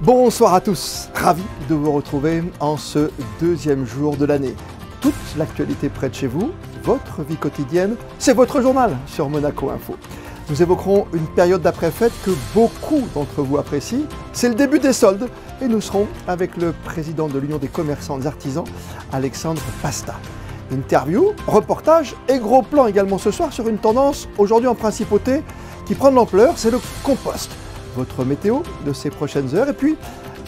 Bonsoir à tous, ravi de vous retrouver en ce deuxième jour de l'année. Toute l'actualité près de chez vous, votre vie quotidienne, c'est votre journal sur Monaco Info. Nous évoquerons une période d'après-fête que beaucoup d'entre vous apprécient. C'est le début des soldes et nous serons avec le président de l'Union des commerçants et des artisans, Alexandre Pasta. Interview, reportage et gros plan également ce soir sur une tendance aujourd'hui en principauté qui prend de l'ampleur, c'est le compost. Votre météo de ces prochaines heures et puis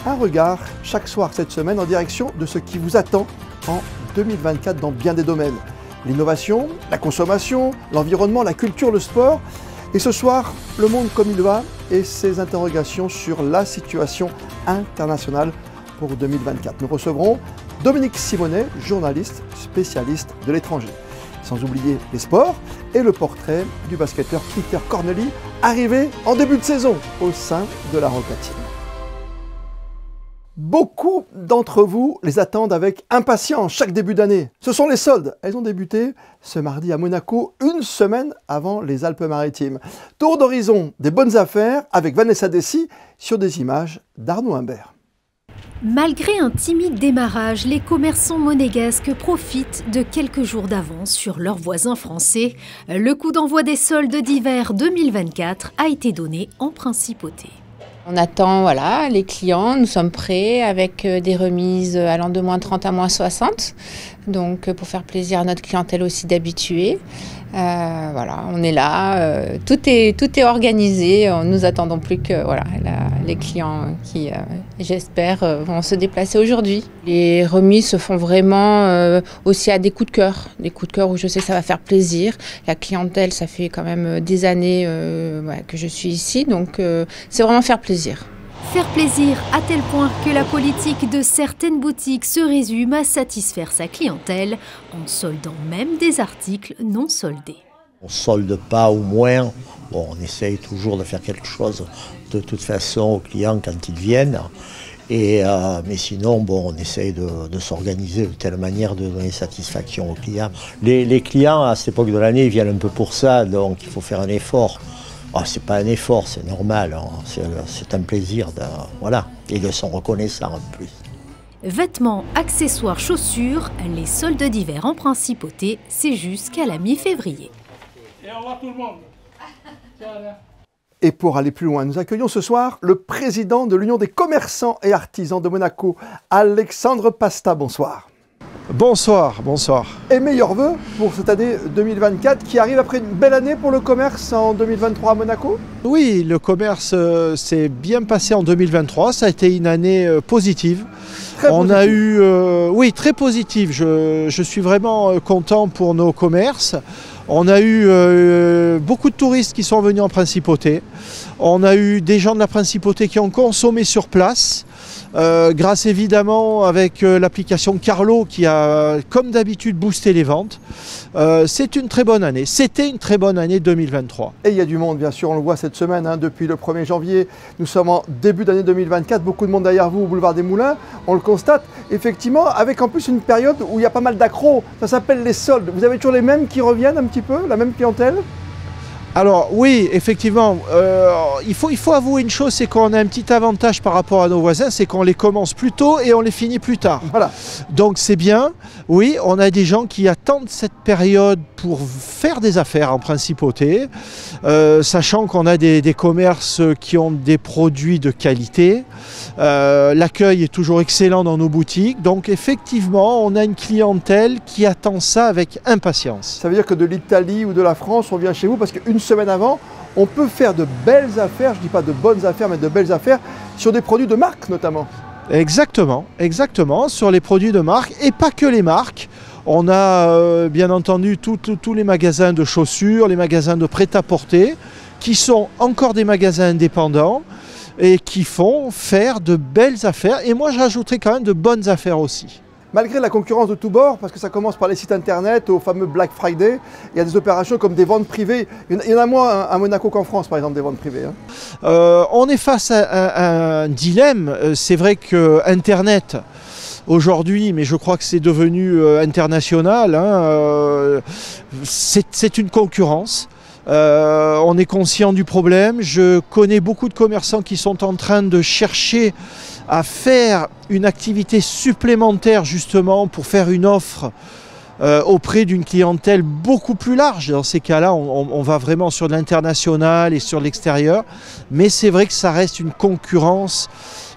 un regard chaque soir cette semaine en direction de ce qui vous attend en 2024 dans bien des domaines. L'innovation, la consommation, l'environnement, la culture, le sport. Et ce soir, le monde comme il va et ses interrogations sur la situation internationale pour 2024. Nous recevrons Dominique Simonet, journaliste spécialiste de l'étranger. Sans oublier les sports et le portrait du basketteur Peter Corneli, arrivé en début de saison au sein de la Roca Team. Beaucoup d'entre vous les attendent avec impatience chaque début d'année. Ce sont les soldes. Elles ont débuté ce mardi à Monaco, une semaine avant les Alpes-Maritimes. Tour d'horizon des bonnes affaires avec Vanessa Dessy sur des images d'Arnaud Humbert. Malgré un timide démarrage, les commerçants monégasques profitent de quelques jours d'avance sur leurs voisins français. Le coup d'envoi des soldes d'hiver 2024 a été donné en principauté. On attend les clients, nous sommes prêts avec des remises allant de moins 30 à moins 60, donc pour faire plaisir à notre clientèle aussi d'habitués. On est là, tout est organisé, nous attendons plus que les clients qui, j'espère, vont se déplacer aujourd'hui. Les remises se font vraiment aussi à des coups de cœur où je sais que ça va faire plaisir. La clientèle, ça fait quand même des années que je suis ici, donc c'est vraiment faire plaisir. Faire plaisir à tel point que la politique de certaines boutiques se résume à satisfaire sa clientèle en soldant même des articles non soldés. On ne solde pas au moins, on essaye toujours de faire quelque chose de toute façon aux clients quand ils viennent. Mais sinon, on essaye de s'organiser de telle manière de donner satisfaction aux clients. Les clients à cette époque de l'année ils viennent un peu pour ça, donc il faut faire un effort. C'est pas un effort, c'est normal, c'est un plaisir, et ils sont reconnaissants en plus. Vêtements, accessoires, chaussures, les soldes d'hiver en principauté, c'est jusqu'à la mi-février. Et au revoir tout le monde. Et pour aller plus loin, nous accueillons ce soir le président de l'Union des commerçants et artisans de Monaco, Alexandre Pasta. Bonsoir. Bonsoir, bonsoir. Et meilleurs vœux pour cette année 2024 qui arrive après une belle année pour le commerce en 2023 à Monaco. Oui, le commerce s'est bien passé en 2023, ça a été une année positive. A eu, très positive, je suis vraiment content pour nos commerces. On a eu beaucoup de touristes qui sont venus en principauté. On a eu des gens de la principauté qui ont consommé sur place. Grâce évidemment avec l'application Carlo qui a comme d'habitude boosté les ventes. C'est une très bonne année, c'était une très bonne année 2023. Et il y a du monde bien sûr, on le voit cette semaine, depuis le 1er janvier, nous sommes en début d'année 2024, beaucoup de monde derrière vous au boulevard des Moulins, on le constate effectivement avec en plus une période où il y a pas mal d'accros, ça s'appelle les soldes. Vous avez toujours les mêmes qui reviennent un petit peu, la même clientèle ? Alors oui, effectivement, il faut avouer une chose, c'est qu'on a un petit avantage par rapport à nos voisins, c'est qu'on les commence plus tôt et on les finit plus tard. Voilà. Donc c'est bien, oui, on a des gens qui attendent cette période pour faire des affaires en principauté, sachant qu'on a des commerces qui ont des produits de qualité. L'accueil est toujours excellent dans nos boutiques, donc effectivement on a une clientèle qui attend ça avec impatience. Ça veut dire que de l'Italie ou de la France, on vient chez vous parce qu'une semaine avant, on peut faire de belles affaires, je ne dis pas de bonnes affaires, mais de belles affaires sur des produits de marque notamment. Exactement, sur les produits de marque et pas que les marques. On a bien entendu tous les magasins de chaussures, les magasins de prêt-à-porter, qui sont encore des magasins indépendants et qui font faire de belles affaires. Et moi, j'ajouterais quand même de bonnes affaires aussi. Malgré la concurrence de tous bords, parce que ça commence par les sites internet, au fameux Black Friday, il y a des opérations comme des ventes privées. Il y en a moins à Monaco qu'en France, par exemple, des ventes privées. On est face à un dilemme. C'est vrai que Internet, aujourd'hui, mais je crois que c'est devenu international, c'est une concurrence. On est conscient du problème. Je connais beaucoup de commerçants qui sont en train de chercher à faire une activité supplémentaire justement pour faire une offre auprès d'une clientèle beaucoup plus large. Dans ces cas-là, on va vraiment sur l'international et sur l'extérieur. Mais c'est vrai que ça reste une concurrence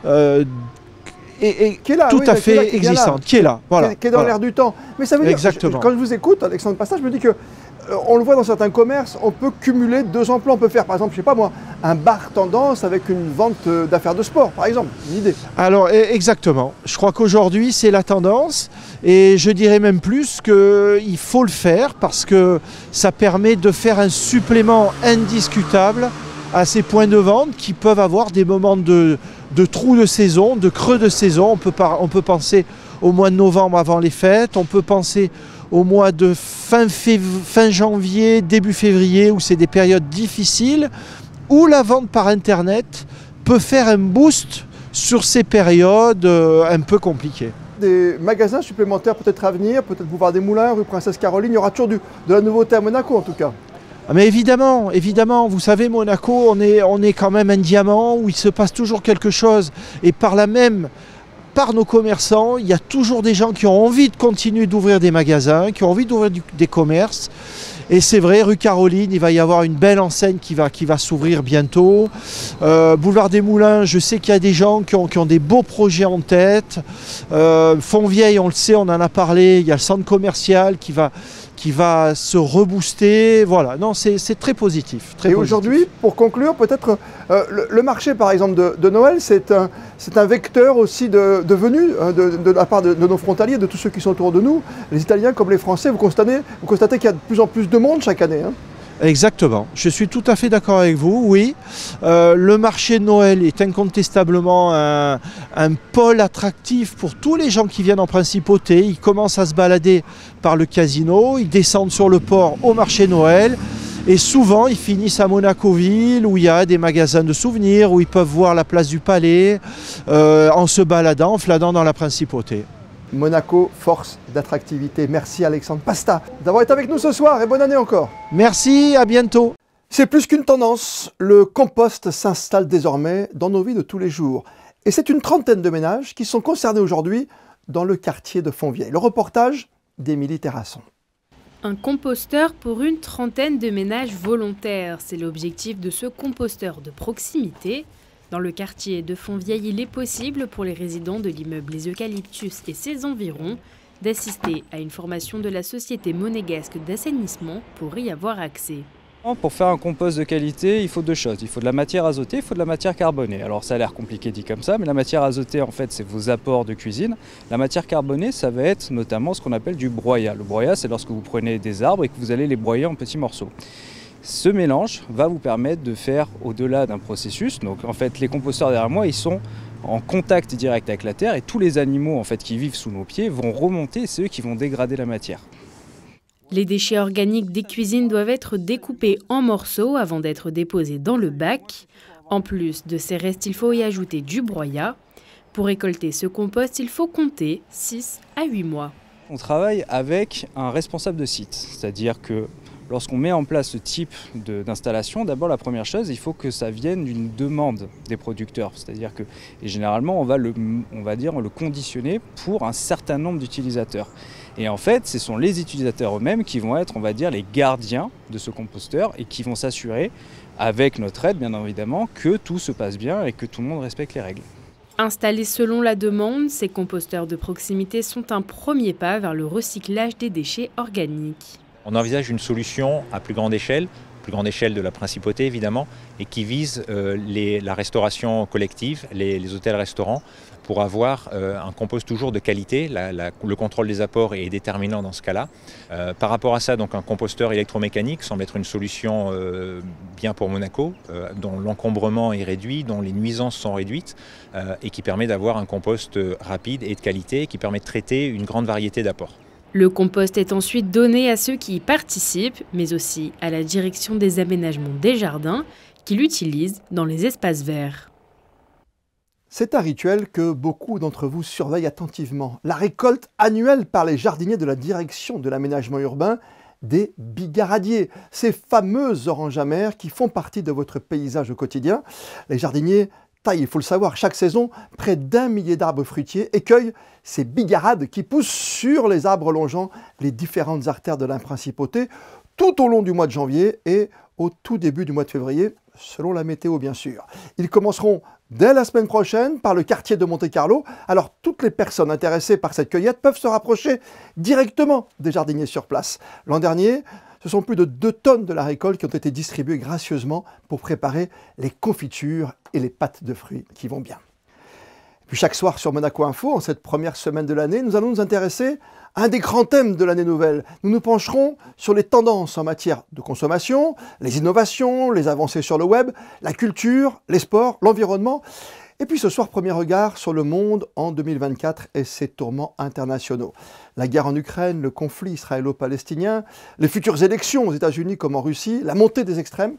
qui est là, tout à fait existante, qui est là. Voilà, qui est dans l'air du temps. Mais ça veut dire, exactement. Quand je vous écoute, Alexandre Pasta, je me dis que on le voit dans certains commerces, on peut cumuler 2 emplois. On peut faire, par exemple, je sais pas moi, un bar tendance avec une vente d'affaires de sport, par exemple. Une idée. Alors, exactement. Je crois qu'aujourd'hui, c'est la tendance. Et je dirais même plus qu'il faut le faire parce que ça permet de faire un supplément indiscutable à ces points de vente qui peuvent avoir des moments de trous de saison, de creux de saison. On peut penser au mois de novembre avant les fêtes, on peut penser au mois de fin janvier, début février, où c'est des périodes difficiles, où la vente par Internet peut faire un boost sur ces périodes un peu compliquées. Des magasins supplémentaires peut-être à venir, peut-être Boulevard des Moulins, rue Princesse Caroline, il y aura toujours de la nouveauté à Monaco en tout cas. Mais évidemment, vous savez, Monaco, on est quand même un diamant où il se passe toujours quelque chose. Et par nos commerçants, il y a toujours des gens qui ont envie de continuer d'ouvrir des magasins, qui ont envie d'ouvrir des commerces. Et c'est vrai, rue Caroline, il va y avoir une belle enseigne qui va s'ouvrir bientôt. Boulevard des Moulins, je sais qu'il y a des gens qui ont des beaux projets en tête. Fontvieille, on le sait, on en a parlé, il y a le centre commercial qui va se rebooster. Voilà, non, c'est très positif. Et aujourd'hui, pour conclure, peut-être le marché par exemple de Noël, c'est un vecteur aussi de venue de la part de nos frontaliers, de tous ceux qui sont autour de nous, les Italiens comme les Français. Vous constatez qu'il y a de plus en plus de monde chaque année. Hein. Exactement, je suis tout à fait d'accord avec vous, oui. Le marché de Noël est incontestablement un pôle attractif pour tous les gens qui viennent en principauté. Ils commencent à se balader par le casino, ils descendent sur le port au marché Noël et souvent ils finissent à Monaco-Ville où il y a des magasins de souvenirs, où ils peuvent voir la place du Palais en se baladant, en flânant dans la principauté. Monaco, force d'attractivité. Merci Alexandre Pasta d'avoir été avec nous ce soir et bonne année encore. Merci, à bientôt. C'est plus qu'une tendance, le compost s'installe désormais dans nos vies de tous les jours. Et c'est une trentaine de ménages qui sont concernés aujourd'hui dans le quartier de Fontvieille. Le reportage d'Émilie Terrasson. Un composteur pour une trentaine de ménages volontaires. C'est l'objectif de ce composteur de proximité. Dans le quartier de Fontvieille, il est possible pour les résidents de l'immeuble Les Eucalyptus et ses environs d'assister à une formation de la société monégasque d'assainissement pour y avoir accès. Pour faire un compost de qualité, il faut 2 choses. Il faut de la matière azotée, il faut de la matière carbonée. Alors ça a l'air compliqué dit comme ça, mais la matière azotée, en fait, c'est vos apports de cuisine. La matière carbonée, ça va être notamment ce qu'on appelle du broyat. Le broyat, c'est lorsque vous prenez des arbres et que vous allez les broyer en petits morceaux. Ce mélange va vous permettre de faire au-delà d'un processus. Donc en fait, les composteurs derrière moi, ils sont en contact direct avec la terre et tous les animaux en fait, qui vivent sous nos pieds vont remonter, c'est eux qui vont dégrader la matière. Les déchets organiques des cuisines doivent être découpés en morceaux avant d'être déposés dans le bac. En plus de ces restes, il faut y ajouter du broyat. Pour récolter ce compost, il faut compter 6 à 8 mois. On travaille avec un responsable de site, c'est-à-dire que lorsqu'on met en place ce type d'installation, d'abord la première chose, il faut que ça vienne d'une demande des producteurs. C'est-à-dire que et généralement, on va le conditionner pour un certain nombre d'utilisateurs. Et en fait, ce sont les utilisateurs eux-mêmes qui vont être, on va dire, les gardiens de ce composteur et qui vont s'assurer, avec notre aide bien évidemment, que tout se passe bien et que tout le monde respecte les règles. Installés selon la demande, ces composteurs de proximité sont un premier pas vers le recyclage des déchets organiques. On envisage une solution à plus grande échelle de la principauté évidemment, et qui vise la restauration collective, les hôtels-restaurants, pour avoir un compost toujours de qualité. Le contrôle des apports est déterminant dans ce cas-là. Par rapport à ça, donc, un composteur électromécanique semble être une solution bien pour Monaco, dont l'encombrement est réduit, dont les nuisances sont réduites, et qui permet d'avoir un compost rapide et de qualité, qui permet de traiter une grande variété d'apports. Le compost est ensuite donné à ceux qui y participent, mais aussi à la direction des aménagements des jardins qui l'utilisent dans les espaces verts. C'est un rituel que beaucoup d'entre vous surveillent attentivement. La récolte annuelle par les jardiniers de la direction de l'aménagement urbain des bigaradiers, ces fameuses oranges amères qui font partie de votre paysage au quotidien. Les jardiniers taillent, il faut le savoir, chaque saison, près d'1 millier d'arbres fruitiers et cueillent ces bigarades qui poussent sur les arbres longeant les différentes artères de la principauté tout au long du mois de janvier et au tout début du mois de février, selon la météo bien sûr. Ils commenceront dès la semaine prochaine par le quartier de Monte-Carlo. Alors toutes les personnes intéressées par cette cueillette peuvent se rapprocher directement des jardiniers sur place. L'an dernier, ce sont plus de 2 tonnes de la récolte qui ont été distribuées gracieusement pour préparer les confitures et les pâtes de fruits qui vont bien. Puis chaque soir sur Monaco Info, en cette première semaine de l'année, nous allons nous intéresser à un des grands thèmes de l'année nouvelle. Nous nous pencherons sur les tendances en matière de consommation, les innovations, les avancées sur le web, la culture, les sports, l'environnement. Et puis ce soir, premier regard sur le monde en 2024 et ses tourments internationaux. La guerre en Ukraine, le conflit israélo-palestinien, les futures élections aux États-Unis comme en Russie, la montée des extrêmes.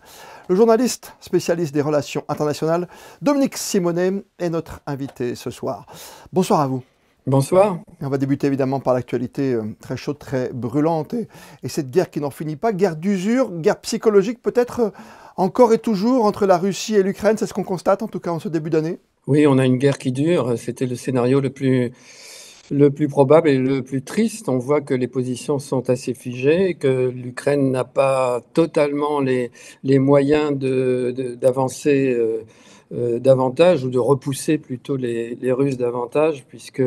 Le journaliste spécialiste des relations internationales, Dominique Simonet, est notre invité ce soir. Bonsoir à vous. Bonsoir. Et on va débuter évidemment par l'actualité très chaude, très brûlante et cette guerre qui n'en finit pas, guerre d'usure, guerre psychologique peut-être encore et toujours entre la Russie et l'Ukraine, c'est ce qu'on constate en tout cas en ce début d'année. Oui, on a une guerre qui dure, c'était le scénario le plus probable et le plus triste. On voit que les positions sont assez figées, que l'Ukraine n'a pas totalement les moyens d'avancer davantage ou de repousser plutôt les Russes davantage, puisque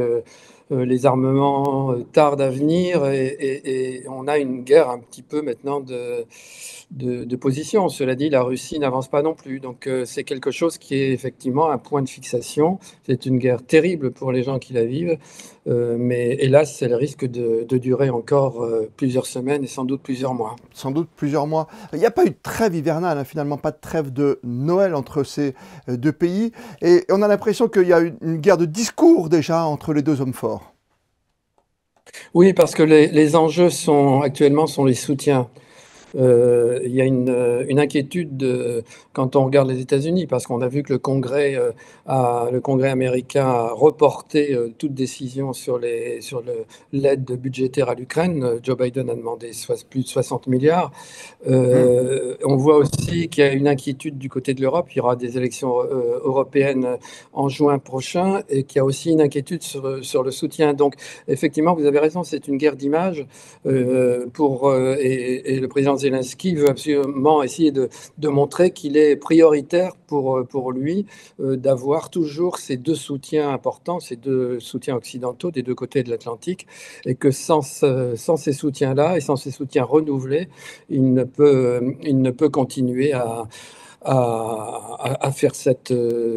les armements tardent à venir et on a une guerre un petit peu maintenant de position. Cela dit, la Russie n'avance pas non plus. Donc c'est quelque chose qui est effectivement un point de fixation. C'est une guerre terrible pour les gens qui la vivent, mais hélas, elle risque de durer encore plusieurs semaines et sans doute plusieurs mois. Sans doute plusieurs mois. Il n'y a pas eu de trêve hivernale, finalement, pas de trêve de Noël entre ces deux pays. Et on a l'impression qu'il y a une guerre de discours déjà entre les deux hommes forts. Oui, parce que les enjeux actuellement sont les soutiens. Il y a une inquiétude quand on regarde les États-Unis, parce qu'on a vu que le Congrès américain a reporté toute décision sur l'aide budgétaire à l'Ukraine. Joe Biden a demandé plus de 60 milliards. On voit aussi qu'il y a une inquiétude du côté de l'Europe. Il y aura des élections européennes en juin prochain et qu'il y a aussi une inquiétude sur le soutien. Donc, effectivement, vous avez raison, c'est une guerre d'image et le président Zelensky veut absolument essayer de montrer qu'il est prioritaire pour lui d'avoir toujours ces deux soutiens importants, ces deux soutiens occidentaux des deux côtés de l'Atlantique, et que sans ces soutiens-là et sans ces soutiens renouvelés, il ne peut continuer à faire cette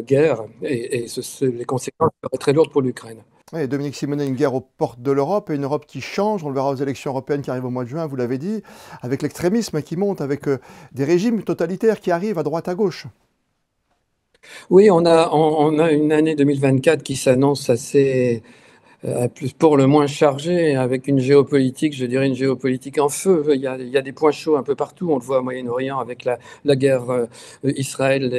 guerre et les conséquences seraient très lourdes pour l'Ukraine. Oui, Dominique Simonet, une guerre aux portes de l'Europe et une Europe qui change. On le verra aux élections européennes qui arrivent au mois de juin, vous l'avez dit, avec l'extrémisme qui monte, avec des régimes totalitaires qui arrivent à droite à gauche. Oui, on a une année 2024 qui s'annonce assez pour le moins chargé, avec une géopolitique, je dirais une géopolitique en feu. Il y a des points chauds un peu partout. On le voit au Moyen-Orient avec la guerre Israël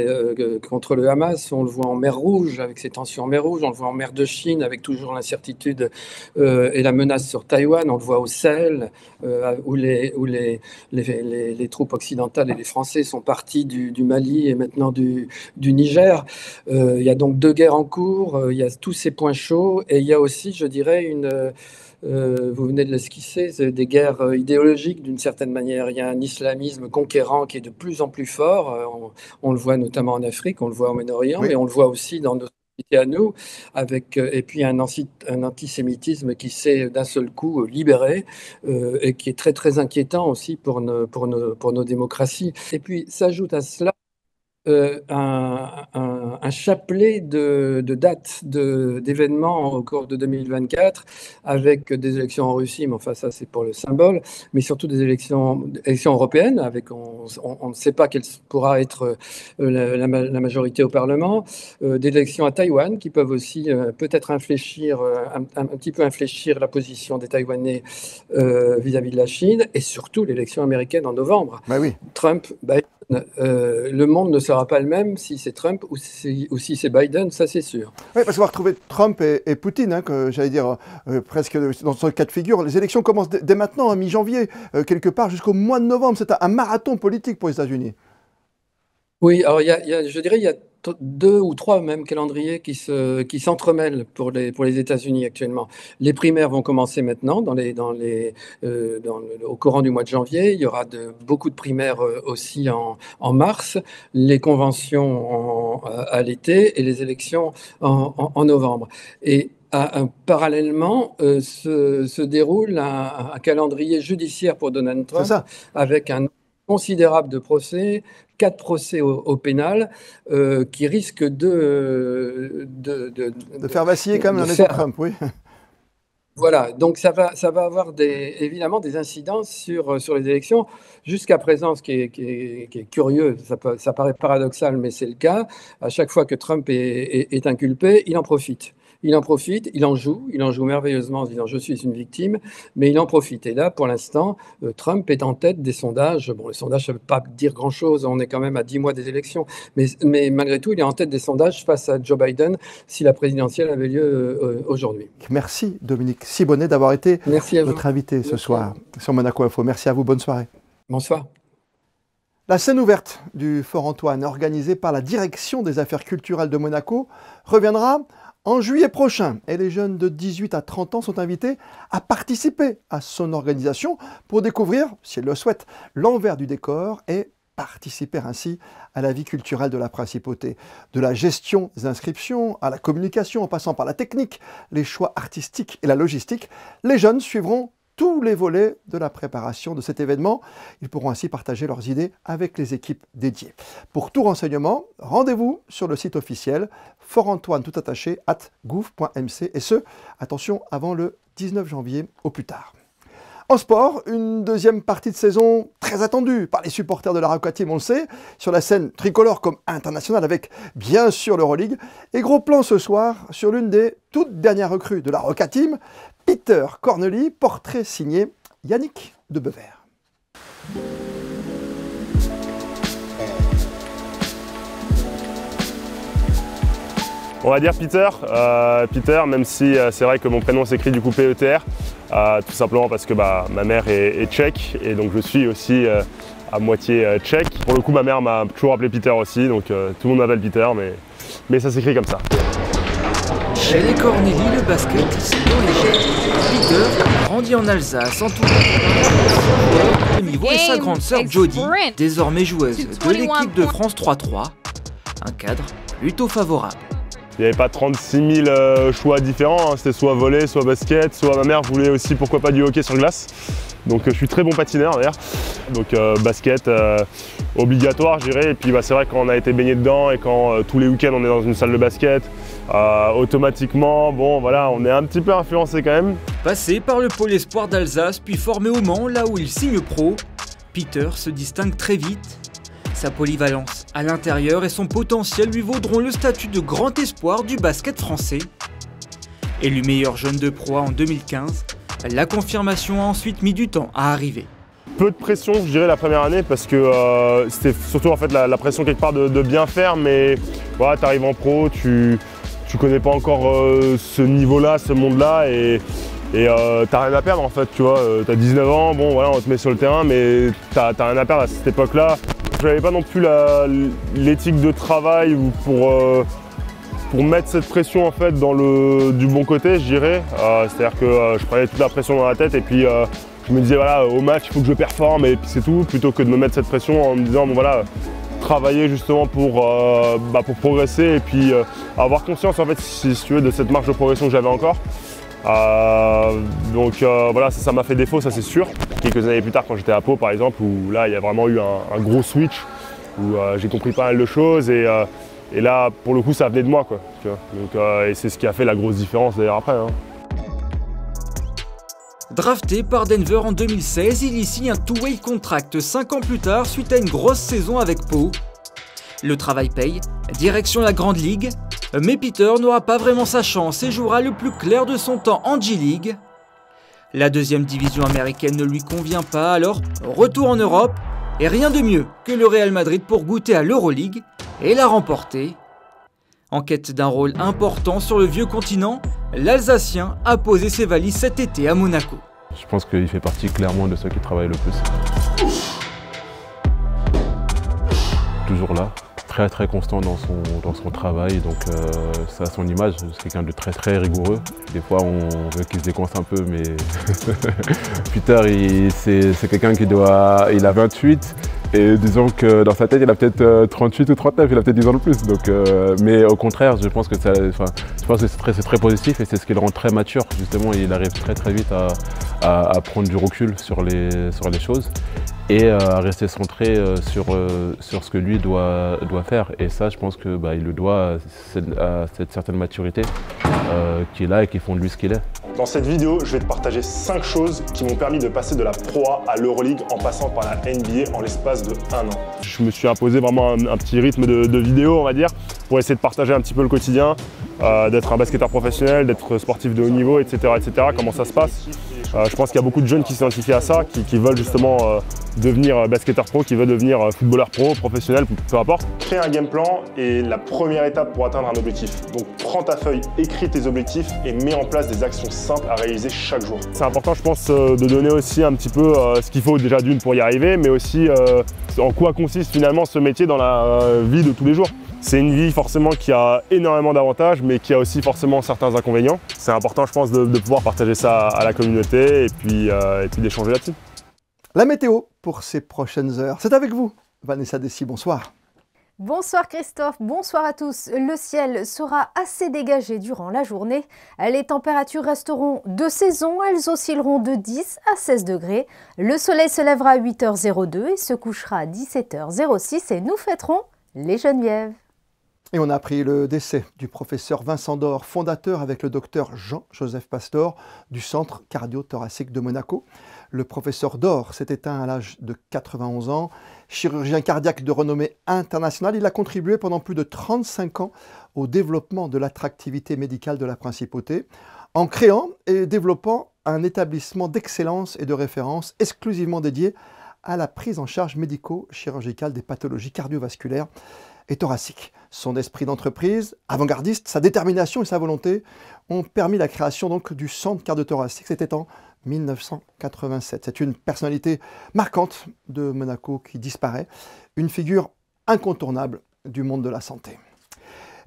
contre le Hamas. On le voit en mer Rouge avec ces tensions en mer Rouge. On le voit en mer de Chine avec toujours l'incertitude et la menace sur Taïwan. On le voit au Sahel où les troupes occidentales et les Français sont partis du Mali et maintenant du Niger. Il y a donc deux guerres en cours. Il y a tous ces points chauds et il y a aussi, je dirais, vous venez de l'esquisser, des guerres idéologiques d'une certaine manière. Il y a un islamisme conquérant qui est de plus en plus fort. On le voit notamment en Afrique, on le voit au Moyen-Orient, oui, mais on le voit aussi dans nos sociétés à nous, et puis un antisémitisme qui s'est d'un seul coup libéré et qui est très très inquiétant aussi pour nos démocraties. Et puis s'ajoute à cela un chapelet de dates, d'événements au cours de 2024, avec des élections en Russie, mais enfin ça c'est pour le symbole, mais surtout des élections européennes, avec on ne sait pas quelle pourra être la majorité au Parlement, des élections à Taïwan qui peuvent aussi peut-être infléchir, un petit peu infléchir la position des Taïwanais vis-à-vis de la Chine, et surtout l'élection américaine en novembre. Bah oui. Trump, Biden, le monde ne sera pas le même si c'est Trump ou si c'est Biden, ça c'est sûr. Oui, parce qu'on va retrouver Trump et Poutine, hein, que j'allais dire presque dans ce cas de figure. Les élections commencent dès maintenant, à mi-janvier, quelque part jusqu'au mois de novembre. C'est un marathon politique pour les États-Unis. Oui, alors je dirais il y a 2 ou 3 même calendriers qui s'entremêlent pour les États-Unis actuellement. Les primaires vont commencer maintenant au courant du mois de janvier. Il y aura beaucoup de primaires aussi en mars, les conventions à l'été et les élections en novembre. Et parallèlement, se déroule un calendrier judiciaire pour Donald Trump avec un considérable de procès, 4 procès au pénal qui risquent de faire vaciller quand même la maison Trump, oui. Voilà, donc ça va avoir évidemment des incidences sur les élections. Jusqu'à présent, ce qui est curieux, ça paraît paradoxal, mais c'est le cas, à chaque fois que Trump est inculpé, il en profite. Il en profite, il en joue merveilleusement en disant « je suis une victime », mais il en profite. Et là, pour l'instant, Trump est en tête des sondages. Bon, les sondages, ça ne veut pas dire grand-chose, on est quand même à 10 mois des élections, mais malgré tout, il est en tête des sondages face à Joe Biden si la présidentielle avait lieu aujourd'hui. Merci Dominique Sibonnet d'avoir été notre invité ce soir sur Monaco Info. Merci à vous, bonne soirée. Bonsoir. La scène ouverte du Fort Antoine, organisée par la Direction des Affaires culturelles de Monaco, reviendra en juillet prochain, et les jeunes de 18 à 30 ans sont invités à participer à son organisation pour découvrir, si ils le souhaitent, l'envers du décor et participer ainsi à la vie culturelle de la principauté. De la gestion des inscriptions à la communication, en passant par la technique, les choix artistiques et la logistique, les jeunes suivront tous les volets de la préparation de cet événement. Ils pourront ainsi partager leurs idées avec les équipes dédiées. Pour tout renseignement, rendez-vous sur le site officiel forantoine@gouv.mc et ce, attention, avant le 19 janvier au plus tard. En sport, une deuxième partie de saison très attendue par les supporters de la Rocca Team, on le sait, sur la scène tricolore comme internationale avec bien sûr l'Euroleague. Et gros plan ce soir sur l'une des toutes dernières recrues de la Rocca Team, Peter Cornely, portrait signé Yannick de Bever. On va dire Peter, même si c'est vrai que mon prénom s'écrit du coup PETR, tout simplement parce que ma mère est tchèque et donc je suis aussi à moitié tchèque. Pour le coup, ma mère m'a toujours appelé Peter aussi, donc tout le monde m'appelle Peter, mais ça s'écrit comme ça. Chez les Cornely, le basket, c'est dans les gènes. Peter grandit en Alsace, entouré de demi-niveau et sa grande sœur Jodie, désormais joueuse de l'équipe de France 3-3. Un cadre plutôt favorable. Il n'y avait pas 36 000 choix différents, hein. C'était soit volley, soit basket, soit ma mère voulait aussi pourquoi pas du hockey sur glace. Donc je suis très bon patineur d'ailleurs. Donc basket obligatoire je dirais. Et puis c'est vrai quand on a été baigné dedans et quand tous les week-ends on est dans une salle de basket, automatiquement on est un petit peu influencé quand même. Passé par le pôle espoir d'Alsace puis formé au Mans là où il signe pro, Peter se distingue très vite. Sa polyvalence à l'intérieur et son potentiel lui vaudront le statut de grand espoir du basket français. Élu meilleur jeune de Pro A en 2015, la confirmation a ensuite mis du temps à arriver. Peu de pression, je dirais, la première année parce que c'était surtout en fait la pression quelque part de bien faire, mais voilà, tu arrives en pro, tu connais pas encore ce niveau-là, ce monde-là et t'as rien à perdre en fait, tu vois. T'as 19 ans, on te met sur le terrain, mais t'as rien à perdre à cette époque-là. Je n'avais pas non plus l'éthique de travail pour mettre cette pression en fait du bon côté, je dirais. C'est-à-dire que je prenais toute la pression dans la tête et puis je me disais voilà, au match il faut que je performe et puis c'est tout, plutôt que de me mettre cette pression en me disant travailler justement pour progresser et puis avoir conscience en fait si tu veux de cette marge de progression que j'avais encore. Ça m'a fait défaut, ça c'est sûr. Quelques années plus tard quand j'étais à Pau par exemple, où là il y a vraiment eu un gros switch, où j'ai compris pas mal de choses et là pour le coup ça venait de moi quoi. Tu vois. Donc, et c'est ce qui a fait la grosse différence d'ailleurs après. Hein. Drafté par Denver en 2016, il y signe un two-way contract 5 ans plus tard suite à une grosse saison avec Pau. Le travail paye, direction la Grande Ligue. Mais Peter n'aura pas vraiment sa chance et jouera le plus clair de son temps en G-League. La deuxième division américaine ne lui convient pas, alors retour en Europe Et rien de mieux que le Real Madrid pour goûter à l'Euroleague et la remporter. En quête d'un rôle important sur le vieux continent, l'Alsacien a posé ses valises cet été à Monaco. Je pense qu'il fait partie clairement de ceux qui travaillent le plus. Toujours là, très constant dans son travail, donc ça a son image, c'est quelqu'un de très rigoureux. Des fois on veut qu'il se décoince un peu, mais Peter c'est quelqu'un il a 28 et disons que dans sa tête il a peut-être 38 ou 39, il a peut-être 10 ans de plus. Donc, mais au contraire, je pense que c'est très positif et c'est ce qui le rend très mature. Justement, il arrive très vite à prendre du recul sur les choses et à rester centré sur ce que lui doit faire. Et ça, je pense qu'il le doit à cette certaine maturité qu'il a et qui font de lui ce qu'il est. Dans cette vidéo, je vais te partager 5 choses qui m'ont permis de passer de la Pro A à l'Euroleague en passant par la NBA en l'espace de 1 an. Je me suis imposé vraiment un petit rythme de vidéo, on va dire, pour essayer de partager un petit peu le quotidien, d'être un basketteur professionnel, d'être sportif de haut niveau, etc. Comment ça se passe. Je pense qu'il y a beaucoup de jeunes qui s'identifient à ça, qui veulent justement devenir basketteur pro, qui veulent devenir footballeur pro, professionnel, peu importe. Crée un game plan est la première étape pour atteindre un objectif. Donc prends ta feuille, écris tes objectifs et mets en place des actions simples à réaliser chaque jour. C'est important, je pense, de donner aussi un petit peu ce qu'il faut déjà d'une pour y arriver, mais aussi en quoi consiste finalement ce métier dans la vie de tous les jours. C'est une vie forcément qui a énormément d'avantages, mais qui a aussi forcément certains inconvénients. C'est important, je pense, de pouvoir partager ça à la communauté et puis d'échanger là-dessus. La météo pour ces prochaines heures, c'est avec vous, Vanessa Dessy, bonsoir. Bonsoir Christophe, bonsoir à tous. Le ciel sera assez dégagé durant la journée. Les températures resteront de saison, elles oscilleront de 10 à 16 degrés. Le soleil se lèvera à 8h02 et se couchera à 17h06 et nous fêterons les Genevièves. Et on a appris le décès du professeur Vincent Dor, fondateur avec le docteur Jean-Joseph Pastor du Centre cardio-thoracique de Monaco. Le professeur Dor s'est éteint à l'âge de 91 ans. Chirurgien cardiaque de renommée internationale, il a contribué pendant plus de 35 ans au développement de l'attractivité médicale de la Principauté, en créant et développant un établissement d'excellence et de référence exclusivement dédié à la prise en charge médico-chirurgicale des pathologies cardiovasculaires et thoraciques. Son esprit d'entreprise, avant-gardiste, sa détermination et sa volonté ont permis la création donc du Centre cardio-thoracique. C'était en 1987. C'est une personnalité marquante de Monaco qui disparaît, une figure incontournable du monde de la santé.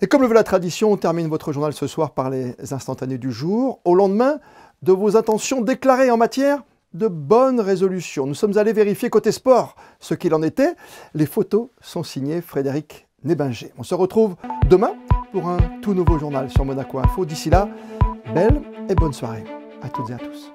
Et comme le veut la tradition, on termine votre journal ce soir par les instantanés du jour, au lendemain de vos intentions déclarées en matière de bonnes résolutions. Nous sommes allés vérifier côté sport ce qu'il en était. Les photos sont signées Frédéric Nébinger. On se retrouve demain pour un tout nouveau journal sur Monaco Info. D'ici là, belle et bonne soirée à toutes et à tous.